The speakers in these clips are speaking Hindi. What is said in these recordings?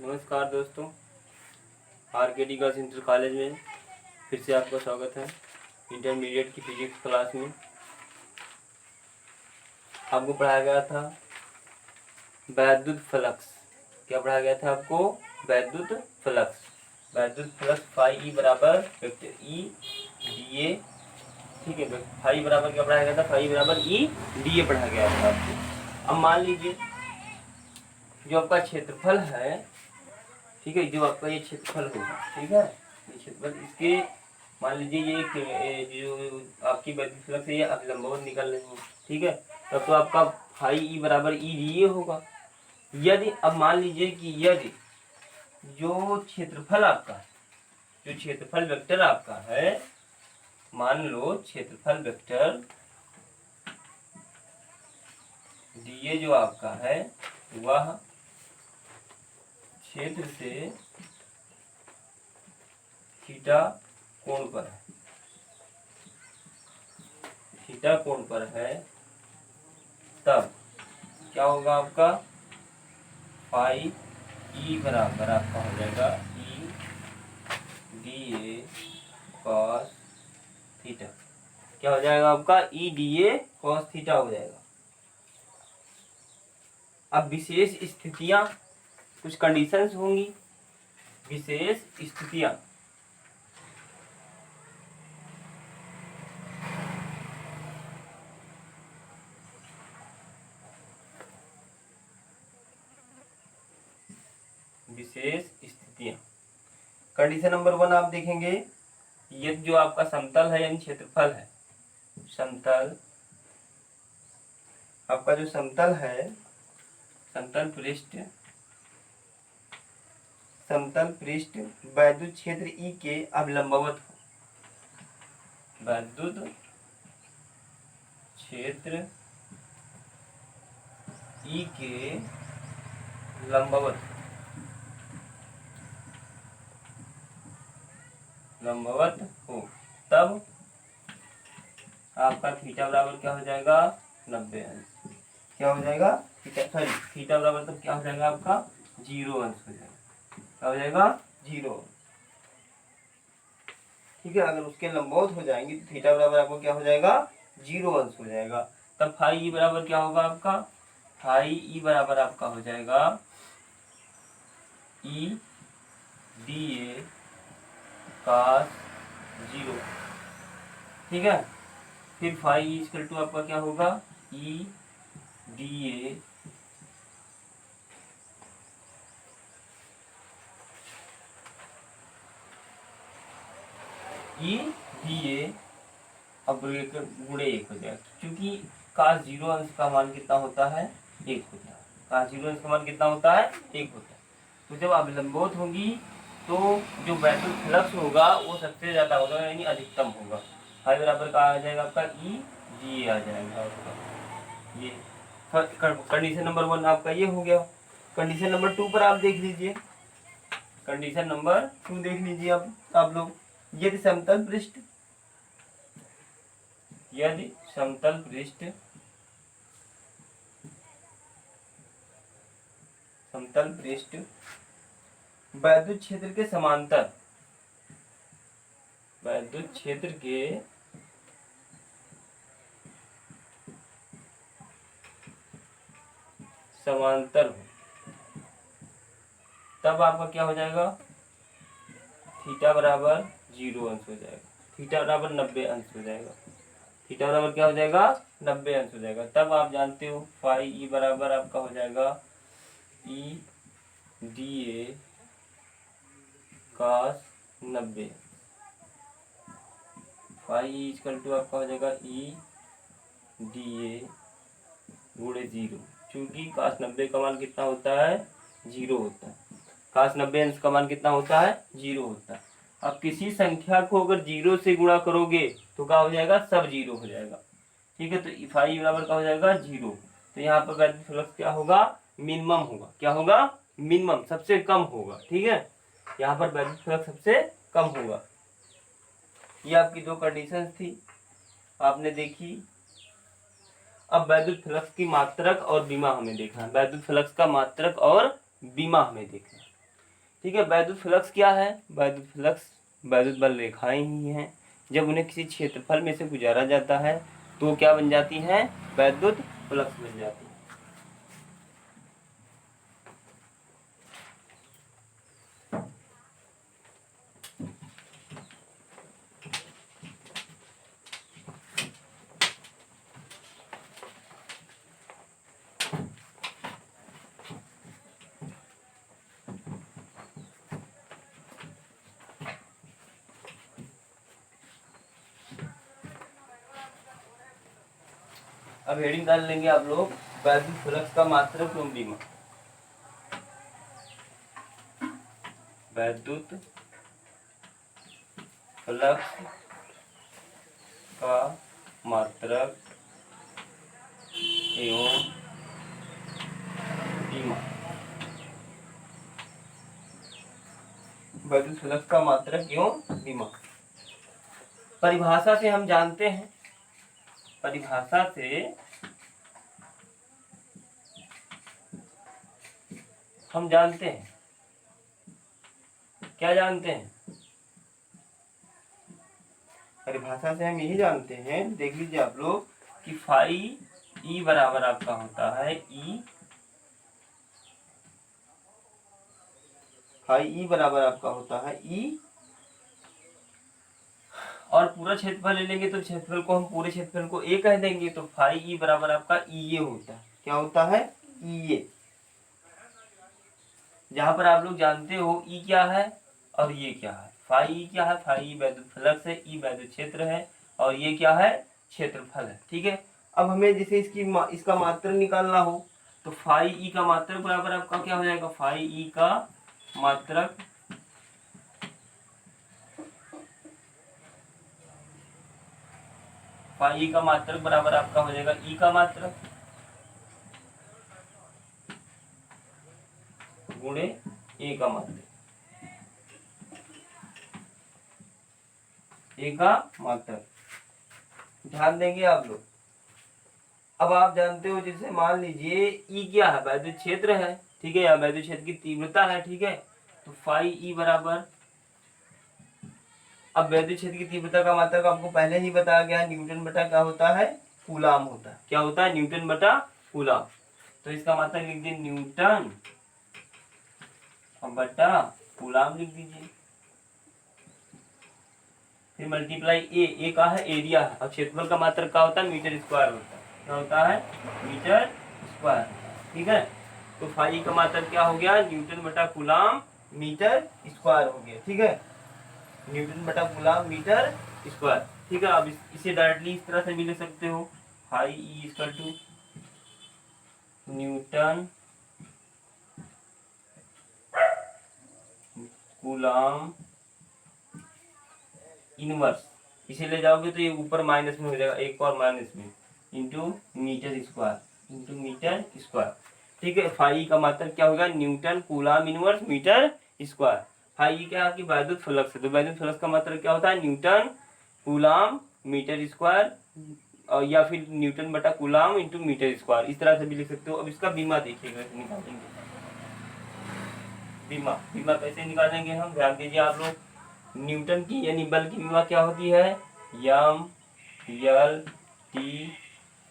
नमस्कार दोस्तों, आरकेडी गर्ल्स इंटर कॉलेज में फिर से आपका स्वागत है। इंटरमीडिएट की फिजिक्स क्लास में आपको पढ़ाया गया था वैद्युत फ्लक्स। क्या पढ़ाया गया था आपको? वैद्युत फ्लक्स। वैद्युत फ्लक्स फाई ई बराबर वेक्टर ई डी ए। ठीक है, फाई बराबर क्या पढ़ाया गया था? फाई बराबर ई डी ए पढ़ाया गया था आपको। अब मान लीजिए जो आपका क्षेत्रफल है, ठीक है, जो आपका ये क्षेत्रफल होगा, ठीक है, ये क्षेत्रफल, इसके मान लीजिए ये जो आपकी वैद्युत फ्लक्स है ये अभिलंबवत निकल रही है, ठीक है, तब तो आपका फाई ई बराबर ई डी ए होगा। यदि अब मान लीजिए कि यदि जो क्षेत्रफल आपका है, जो क्षेत्रफल वेक्टर आपका है, मान लो क्षेत्रफल वेक्टर डी ए जो आपका है वह क्षेत्र से थीटा कोण पर है, थीटा कोण पर है, तब क्या होगा आपका? फाई ई बराबर आपका हो जाएगा E D A cos theta. क्या हो जाएगा आपका? ई डी ए कॉस थीटा हो जाएगा। अब विशेष स्थितियां, कुछ कंडीशंस होंगी, विशेष स्थितियां। विशेष स्थितियां, कंडीशन नंबर 1 आप देखेंगे, यदि जो आपका समतल है यानी क्षेत्रफल है, समतल, आपका जो समतल है, समतल पृष्ठ, समतल पृष्ठ वैद्युत क्षेत्र ई के अभिलंबवत हो, वैद्युत क्षेत्र ई के लंबवत, लंबवत हो, तब आपका थीटा बराबर क्या हो जाएगा? 90 अंश। क्या हो जाएगा? थीटा बराबर तब क्या हो जाएगा आपका? 0 अंश हो जाएगा। क्या हो जाएगा? 0। ठीक है, अगर उसके लंबवत हो जाएंगे तो थीटा बराबर आपको क्या हो जाएगा? 0 अंश हो जाएगा। तब फाई ई बराबर क्या होगा आपका? फाई ई बराबर आपका हो जाएगा ई डी ए कॉस 0। ठीक है, फिर फाई ई इक्वल टू आपका क्या होगा? ई डी ए ई डी ए अब गुणे 1 हो जाएगा, क्योंकि काश 0 अंश का मान कितना होता है? 1 होता है। काश 0 अंश का मान कितना होता है? 1 होता है। तो जब अभिलंबवत होगी तो जो वैद्युत फ्लक्स होगा वो सबसे ज्यादा होगा, यानी अधिकतम होगा। फाई बराबर का आ जाएगा आपका ई डी ए आ जाएगा आपका। ये कंडीशन नंबर 1 आपका ये हो गया। कंडीशन नंबर 2 पर आप देख लीजिए, कंडीशन नंबर 2 देख लीजिए आप लोग, यदि समतल पृष्ठ, यदि समतल पृष्ठ, समतल पृष्ठ वैद्युत क्षेत्र के समांतर, वैद्युत क्षेत्र के समांतर हो, तब आपका क्या हो जाएगा? थीटा बराबर 0 अंश हो जाएगा, थीटा बराबर 90 अंश हो जाएगा। थीटा बराबर क्या हो जाएगा? 90 अंश हो जाएगा। तब आप जानते हो फाई ई बराबर आपका हो जाएगा E D A cos 90। Phi E equal to आपका हो जाएगा ई डी ए गुणे 0, चूंकि cos 90 का मान कितना होता है? 0 होता है। cos 90 अंश का मान कितना होता है? 0 होता है। अब किसी संख्या को अगर 0 से गुणा करोगे तो क्या हो जाएगा? सब 0 हो जाएगा। ठीक है, तो फाई बराबर का हो जाएगा 0। तो यहाँ पर वैद्युत फ्लक्स क्या होगा? मिनिमम होगा। क्या होगा? मिनिमम, सबसे कम होगा। ठीक है, यहाँ पर वैद्युत फ्लक्स सबसे कम होगा। ये आपकी दो कंडीशंस थी, आपने देखी। अब वैद्युत फ्लक्स की मात्रक और बीमा हमें देखना है। वैद्युत फ्लक्स का मात्रक और बीमा हमें देखना है। ठीक है। वैद्युत फ्लक्स क्या है? वैद्युत फ्लक्स वैद्युत बल रेखाएं ही हैं। जब उन्हें किसी क्षेत्रफल में से गुजारा जाता है तो क्या बन जाती हैं? वैद्युत फ्लक्स बन जाती है। अब हेडिंग डाल लेंगे आप लोग, वैद्युत फ्लक्स का मात्रक एवं बीमा। वैद्युत फ्लक्स का मात्रक एवं बीमा। वैद्युत फ्लक्स का मात्रक एवं बीमा। परिभाषा से हम जानते हैं, परिभाषा से हम जानते हैं, क्या जानते हैं? परिभाषा से हम यही जानते हैं, देख लीजिए आप लोग, कि फाई ई बराबर आपका होता है ई, फाई ई बराबर आपका होता है ई, और पूरा क्षेत्रफल ले लेंगे तो क्षेत्रफल को हम पूरे क्षेत्रफल को ए कह देंगे, तो फाई ई बराबर आपका ई ए होता है। क्या होता है? ई ए। जहां पर आप लोग जानते हो ई क्या है और ये क्या है। फाई ई क्या है? फाई ई वैद्युत फ्लक्स है, ई वैद्युत क्षेत्र है, और ये क्या है? क्षेत्रफल है। ठीक है। अब हमें जैसे इसका मात्रक निकालना हो तो फाई ई का मात्रक बराबर आपका क्या हो जाएगा? फाई ई का मात्रक फाई ई का मात्रक बराबर आपका हो जाएगा ई का मात्रक गुणे ए का मात्रक, ए का मात्रक। ध्यान देंगे आप लोग। अब आप जानते हो, जैसे मान लीजिए ई क्या है? वैद्युत क्षेत्र है। ठीक है, या वैद्युत क्षेत्र की तीव्रता है। ठीक है, तो फाई ई बराबर, अब वैद्युत क्षेत्र की तीव्रता का मात्रक आपको पहले ही बताया गया, न्यूटन बटा क्या होता है? कूलाम होता है। क्या होता है? न्यूटन बटा कूलाम। तो इसका मात्रक लिख दीजिए न्यूटन बटा कूलाम लिख दीजिए। फिर मल्टीप्लाई ए का है एरिया है, और क्षेत्रफल का मात्रक क्या होता है? मीटर स्क्वायर होता है। क्या होता है? Metre square. ठीक है, तो फाई का मात्रक क्या हो गया? न्यूटन बटा कूलाम मीटर स्क्वायर हो गया। ठीक है, न्यूटन बटा कूलाम मीटर स्क्वायर। ठीक है, अब इसे डायरेक्टली इस तरह से भी लिख सकते हो, phi E equal to newton coulomb inverse. इसे ले जाओगे तो ये ऊपर माइनस में हो जाएगा, एक और माइनस में, इंटू मीटर स्क्वायर। ठीक है, फाई का मात्रक क्या होगा? Newton coulomb inverse metre square. Phi क्या है? आपकी वैद्युत फ्लक्स है, तो वैद्युत फ्लक्स का मात्रक क्या होता है? न्यूटन कूलाम मीटर स्क्वायर, और या फिर न्यूटन बटा कूलाम इंटू मीटर स्क्वायर। इस तरह से भी लिख सकते हो। अब इसका बीमा देखिएगा, निकालेंगे बीमा कैसे निकालेंगे हम, ध्यान दीजिए आप लोग। न्यूटन की यानी बल की बीमा क्या होती है? यम यल टी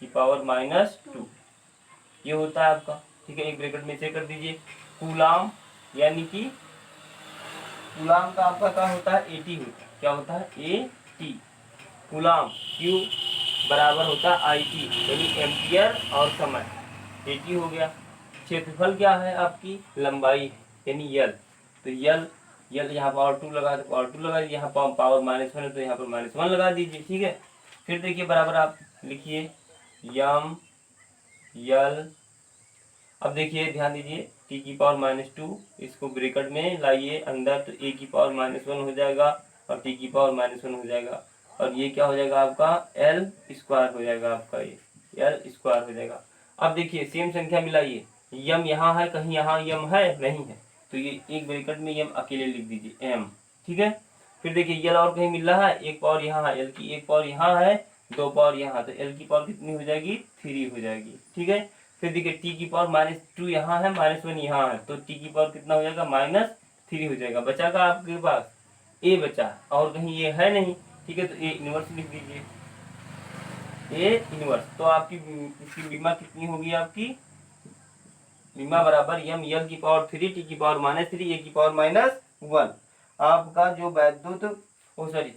की पावर -2, ये होता है आपका। ठीक है, एक ब्रैकेट में से कर दीजिए। कूलाम यानी कि कूलाम का आपका क्या होता है? एटी होता है। क्या होता है? Eighty coulomb. क्यू बराबर होता है आई टी, यानी एम्पियर और समय। एटी हो गया। क्षेत्रफल क्या है? आपकी लंबाई है, यानी यल। तो यल यहाँ पावर 2 लगा दो, पावर 2 लगा दीजिए। यहाँ पावर -1 है तो यहाँ पर -1 लगा दीजिए। ठीक है, फिर देखिए बराबर आप लिखिए यम यल। अब देखिए ध्यान दीजिए, t की पावर -2, इसको ब्रैकेट में लाइए अंदर, तो a की पावर -1 हो जाएगा और t की पावर -1 हो जाएगा, और ये क्या हो जाएगा आपका? l स्क्वायर हो जाएगा आपका, ये l स्क्वायर हो जाएगा। अब देखिए सेम संख्या मिलाइए, यम यहाँ है, कहीं यहाँ यम है? नहीं है, तो ये एक ब्रैकेट में यम अकेले लिख दीजिए m। ठीक है, फिर देखिए यल और कहीं मिल रहा है, एक पावर यहाँ है, l की एक पावर यहाँ है, 2 पावर यहाँ, तो l की पावर कितनी हो जाएगी? 3 हो जाएगी। ठीक है, फिर देखिए t की पावर -2 यहाँ है, -1 यहाँ है, तो t की पावर कितना हो जाएगा? 3 हो जाएगा। बचा का आपके पास ए बचा, और कहीं ये है नहीं, ठीक है, तो ए इनवर्स लिख दीजिए, ए इनवर्स। तो आपकी इसकी बीमा कितनी होगी, आपकी बीमा बराबर यम यल की पावर 3 टी की पावर -3 ए की पावर -1। आपका जो वैद्युत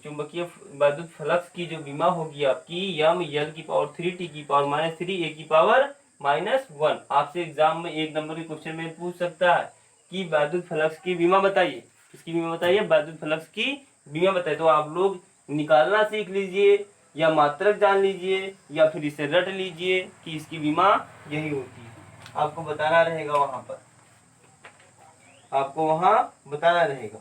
चुंबकीय वैद्युत फ्लक्स की जो बीमा होगी आपकी यम यल की पावर 3 टी की पावर -3 ए की पावर -1। आपसे एग्जाम में 1 नंबर के क्वेश्चन में पूछ सकता है कि वैद्युत फ्लक्स की बीमा बताइए, किसकी बीमा बताइए, वैद्युत फ्लक्स की बीमा बताइए। तो आप लोग निकालना सीख लीजिए, या मात्रक जान लीजिए, या फिर इसे रट लीजिए कि इसकी बीमा यही होती है। आपको बताना रहेगा वहां पर, आपको वहां बताना रहेगा।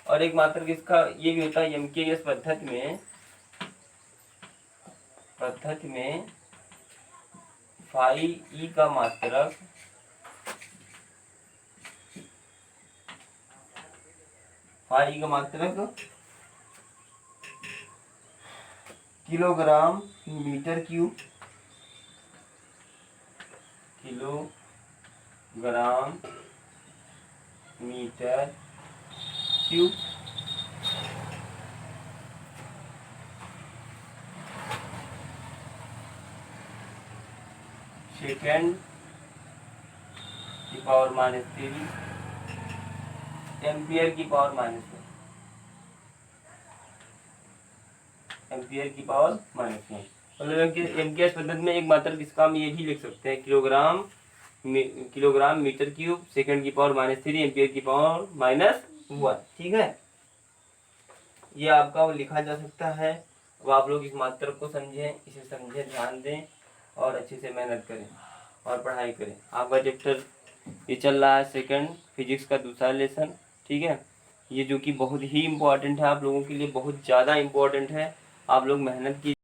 और एक मात्रक इसका ये भी होता है एमकेएस पद्धति में फाई ई का मात्रक किलोग्राम मीटर क्यूब सेकेंड की पावर -3 एम्पियर की पावर -1। मतलब एमकेएस पद्धति में एक मात्रक इसका हम ये भी लिख सकते हैं, किलोग्राम मीटर क्यूब सेकंड की पावर -3 एम्पियर की पावर -1। ठीक है, ये आपका वो लिखा जा सकता है। अब आप लोग इस मात्रक को समझें, इसे समझें, ध्यान दें और अच्छे से मेहनत करें और पढ़ाई करें। आपका चैप्टर ये चल रहा है सेकंड फिजिक्स का दूसरा लेसन, ठीक है, ये जो कि बहुत ही इम्पोर्टेंट है, आप लोगों के लिए बहुत ज़्यादा इम्पोर्टेंट है। आप लोग मेहनत की